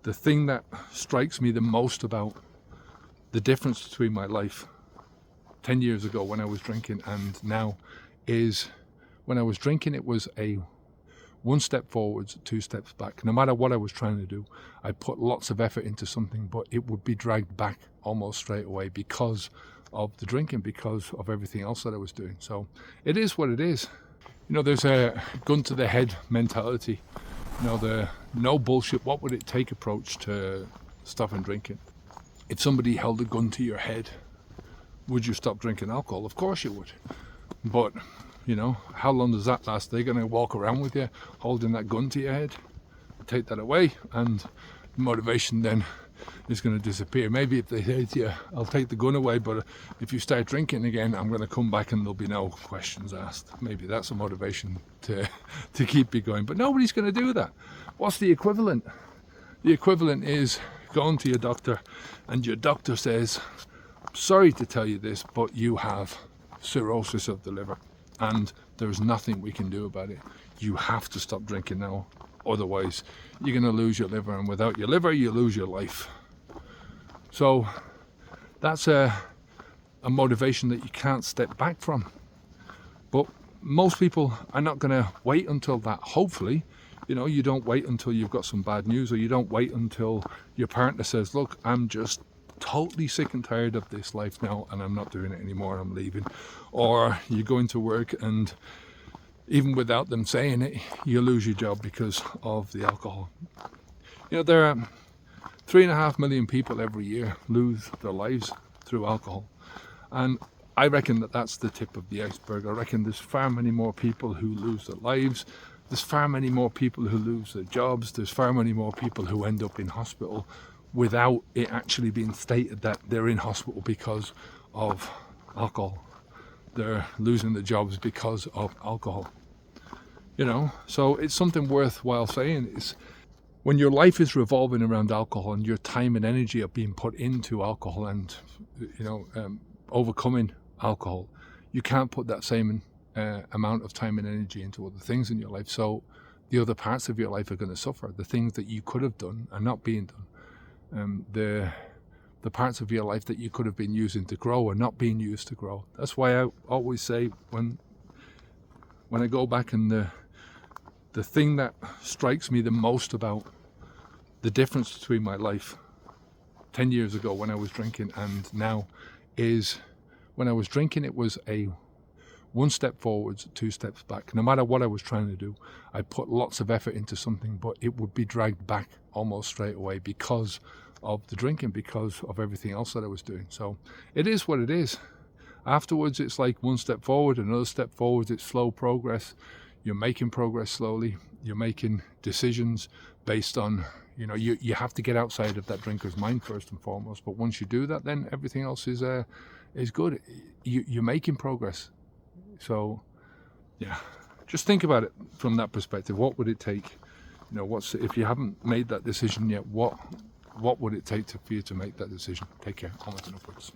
the thing that strikes me the most about the difference between my life 10 years ago when I was drinking and now is when I was drinking, it was a one step forwards, two steps back. No matter what I was trying to do, I put lots of effort into something, but it would be dragged back almost straight away because of the drinking, because of everything else that I was doing. So it is what it is. You know, there's a gun to the head mentality. You know, the no bullshit, what would it take approach to stopping drinking. If somebody held a gun to your head, would you stop drinking alcohol? Of course you would. But, you know, how long does that last? They're going to walk around with you holding that gun to your head. Take that away and the motivation then is going to disappear. Maybe if they say to you, I'll take the gun away, but if you start drinking again, I'm going to come back and there'll be no questions asked. Maybe that's a motivation to keep you going. But nobody's going to do that. What's the equivalent? The equivalent is going to your doctor and your doctor says, sorry to tell you this, but you have cirrhosis of the liver and there's nothing we can do about it. You have to stop drinking now, otherwise you're going to lose your liver, and without your liver you lose your life. So that's a motivation that you can't step back from. But most people are not going to wait until that. Hopefully, you know, you don't wait until you've got some bad news, or you don't wait until your partner says, look, I'm just totally sick and tired of this life now and I'm not doing it anymore, I'm leaving. Or you go into work and even without them saying it, you lose your job because of the alcohol. You know, there are 3.5 million people every year lose their lives through alcohol. And I reckon that that's the tip of the iceberg. I reckon there's far many more people who lose their lives. There's far many more people who lose their jobs. There's far many more people who end up in hospital without it actually being stated that they're in hospital because of alcohol. They're losing their jobs because of alcohol. You know, so it's something worthwhile saying is when your life is revolving around alcohol and your time and energy are being put into alcohol and, you know, overcoming alcohol, you can't put that same amount of time and energy into other things in your life. So the other parts of your life are going to suffer. The things that you could have done are not being done. The parts of your life that you could have been using to grow are not being used to grow. That's why I always say when I go back, and the thing that strikes me the most about the difference between my life 10 years ago when I was drinking and now is when I was drinking, it was a one step forwards, two steps back. No matter what I was trying to do, I put lots of effort into something, but it would be dragged back almost straight away because of the drinking, because of everything else that I was doing. So it is what it is. Afterwards, it's like one step forward, another step forward. It's slow progress. You're making progress slowly. You're making decisions based on, you know, you have to get outside of that drinker's mind first and foremost. But once you do that, then everything else is good. You're making progress. So, yeah, just think about it from that perspective. What would it take? You know, if you haven't made that decision yet, what would it take for you to make that decision? Take care. Onwards and upwards.